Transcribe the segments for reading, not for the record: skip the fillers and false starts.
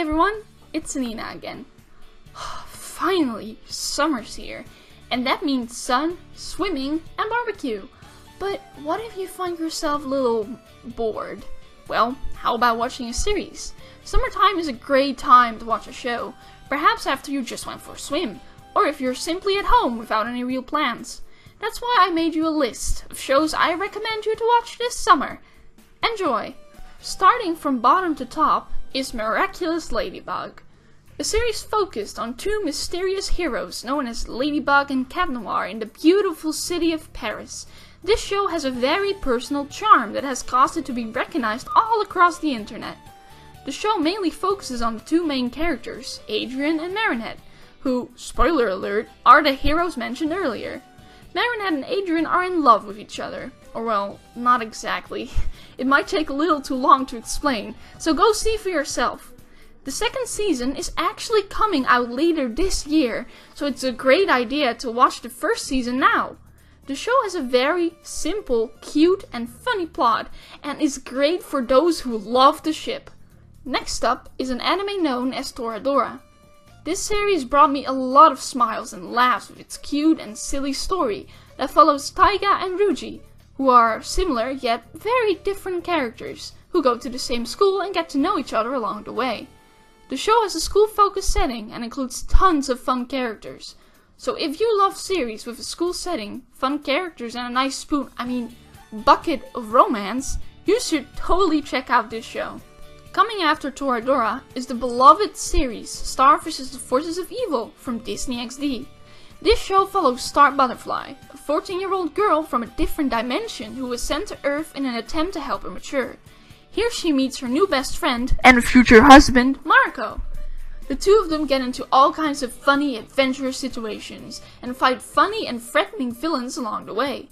everyone, it's Nina again. Finally, summer's here, and that means sun, swimming, and barbecue. But what if you find yourself a little bored? Well, how about watching a series? Summertime is a great time to watch a show, perhaps after you just went for a swim, or if you're simply at home without any real plans. That's why I made you a list of shows I recommend you to watch this summer. Enjoy! Starting from bottom to top is Miraculous Ladybug, a series focused on two mysterious heroes known as Ladybug and Cat Noir in the beautiful city of Paris. This show has a very personal charm that has caused it to be recognized all across the internet. The show mainly focuses on the two main characters, Adrien and Marinette, who, spoiler alert, are the heroes mentioned earlier. Marinette and Adrien are in love with each other. Or well, not exactly. It might take a little too long to explain, so go see for yourself. The second season is actually coming out later this year, so it's a great idea to watch the first season now. The show has a very simple, cute, and funny plot, and is great for those who love the ship. Next up is an anime known as Toradora. This series brought me a lot of smiles and laughs with its cute and silly story that follows Taiga and Ruji, who are similar yet very different characters, who go to the same school and get to know each other along the way. The show has a school-focused setting and includes tons of fun characters. So if you love series with a school setting, fun characters and a nice bucket of romance, you should totally check out this show. Coming after Toradora is the beloved series Star vs. the Forces of Evil from Disney XD. This show follows Star Butterfly, a 14-year-old girl from a different dimension who was sent to Earth in an attempt to help her mature. Here she meets her new best friend and future husband, Marco. The two of them get into all kinds of funny, adventurous situations and fight funny and threatening villains along the way.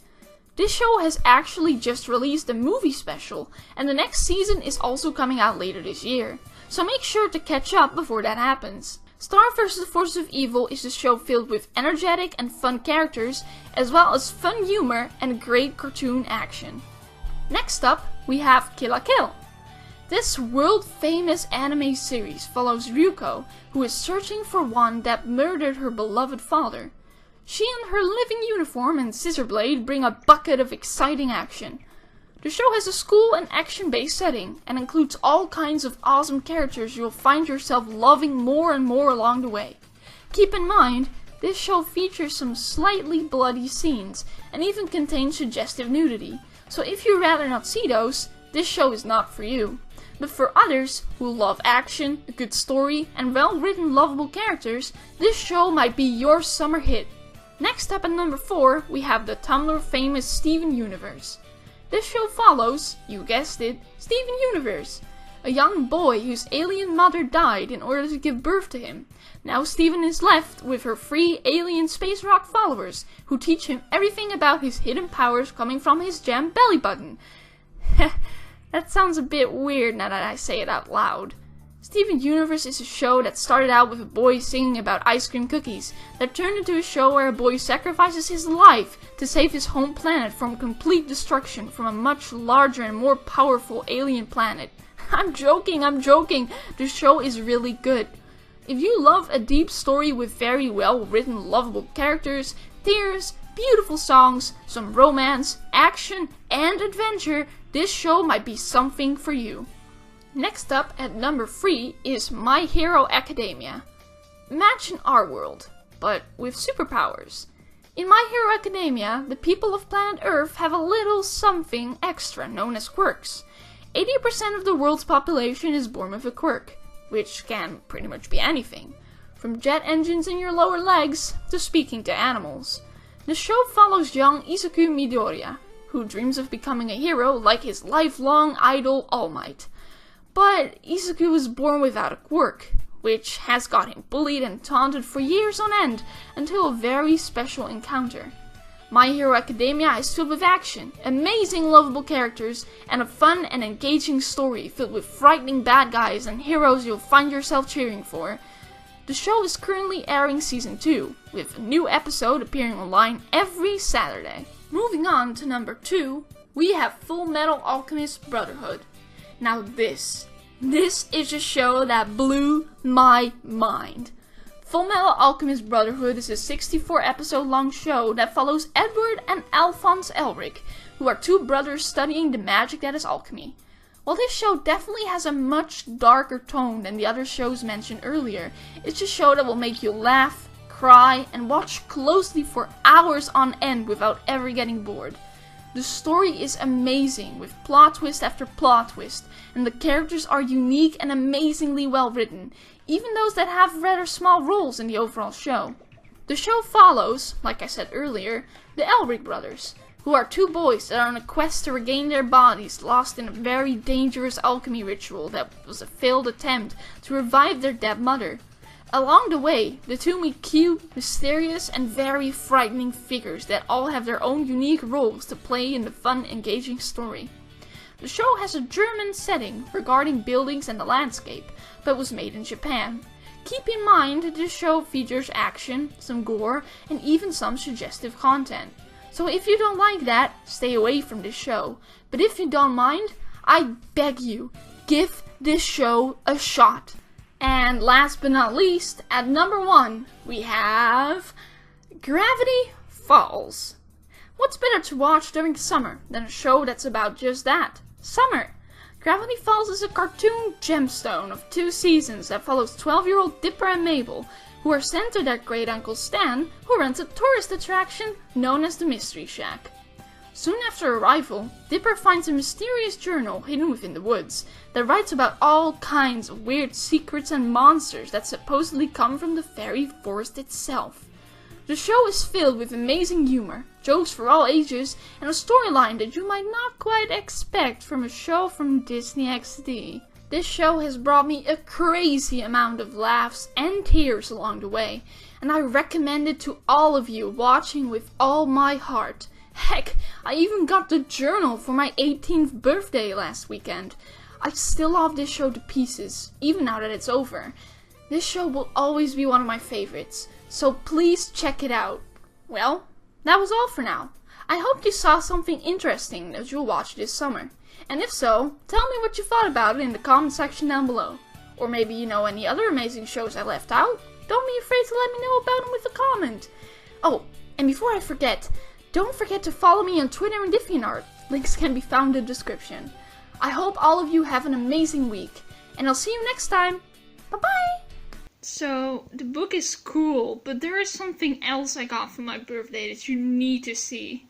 This show has actually just released a movie special, and the next season is also coming out later this year, so make sure to catch up before that happens. Star vs. the Forces of Evil is a show filled with energetic and fun characters, as well as fun humor and great cartoon action. Next up, we have Kill la Kill. This world-famous anime series follows Ryuko, who is searching for one that murdered her beloved father. She in her living uniform and scissor blade bring a bucket of exciting action. The show has a school and action-based setting, and includes all kinds of awesome characters you'll find yourself loving more and more along the way. Keep in mind, this show features some slightly bloody scenes, and even contains suggestive nudity, so if you'd rather not see those, this show is not for you. But for others who love action, a good story, and well-written lovable characters, this show might be your summer hit. Next up at number 4, we have the Tumblr famous Steven Universe. This show follows, you guessed it, Steven Universe, a young boy whose alien mother died in order to give birth to him. Now Steven is left with her 3 alien space rock followers, who teach him everything about his hidden powers coming from his gem belly button. That sounds a bit weird now that I say it out loud. Steven Universe is a show that started out with a boy singing about ice cream cookies, that turned into a show where a boy sacrifices his life to save his home planet from complete destruction from a much larger and more powerful alien planet. I'm joking! The show is really good. If you love a deep story with very well written lovable characters, tears, beautiful songs, some romance, action, and adventure, this show might be something for you. Next up at number 3 is My Hero Academia. Imagine our world, but with superpowers. In My Hero Academia, the people of planet Earth have a little something extra known as quirks. 80% of the world's population is born with a quirk, which can pretty much be anything, from jet engines in your lower legs to speaking to animals. The show follows young Izuku Midoriya, who dreams of becoming a hero like his lifelong idol All Might. But Izuku was born without a quirk, which has got him bullied and taunted for years on end, until a very special encounter. My Hero Academia is filled with action, amazing lovable characters, and a fun and engaging story filled with frightening bad guys and heroes you'll find yourself cheering for. The show is currently airing season 2, with a new episode appearing online every Saturday. Moving on to number 2, we have Full Metal Alchemist Brotherhood. Now this This is a show that blew my mind. Fullmetal Alchemist Brotherhood is a 64-episode long show that follows Edward and Alphonse Elric, who are two brothers studying the magic that is alchemy. While this show definitely has a much darker tone than the other shows mentioned earlier, it's a show that will make you laugh, cry, and watch closely for hours on end without ever getting bored. The story is amazing, with plot twist after plot twist, and the characters are unique and amazingly well written, even those that have rather small roles in the overall show. The show follows, like I said earlier, the Elric brothers, who are two boys that are on a quest to regain their bodies lost in a very dangerous alchemy ritual that was a failed attempt to revive their dead mother. Along the way, the two meet cute, mysterious, and very frightening figures that all have their own unique roles to play in the fun, engaging story. The show has a German setting regarding buildings and the landscape, but was made in Japan. Keep in mind that this show features action, some gore, and even some suggestive content. So if you don't like that, stay away from this show. But if you don't mind, I beg you, give this show a shot. And last but not least, at number 1, we have Gravity Falls. What's better to watch during summer than a show that's about just that? Summer! Gravity Falls is a cartoon gemstone of 2 seasons that follows 12-year-old Dipper and Mabel, who are sent to their great uncle Stan, who runs a tourist attraction known as the Mystery Shack. Soon after arrival, Dipper finds a mysterious journal hidden within the woods that writes about all kinds of weird secrets and monsters that supposedly come from the fairy forest itself. The show is filled with amazing humor, jokes for all ages, and a storyline that you might not quite expect from a show from Disney XD. This show has brought me a crazy amount of laughs and tears along the way, and I recommend it to all of you watching with all my heart. Heck, I even got the journal for my 18th birthday last weekend. I still love this show to pieces, even now that it's over. This show will always be one of my favorites, so please check it out. Well, that was all for now. I hope you saw something interesting that you'll watch this summer. And if so, tell me what you thought about it in the comment section down below. Or maybe you know any other amazing shows I left out. Don't be afraid to let me know about them with a comment. Oh, and before I forget, don't forget to follow me on Twitter and DeviantArt. Links can be found in the description. I hope all of you have an amazing week, and I'll see you next time. Bye-bye! So, the book is cool, but there is something else I got for my birthday that you need to see.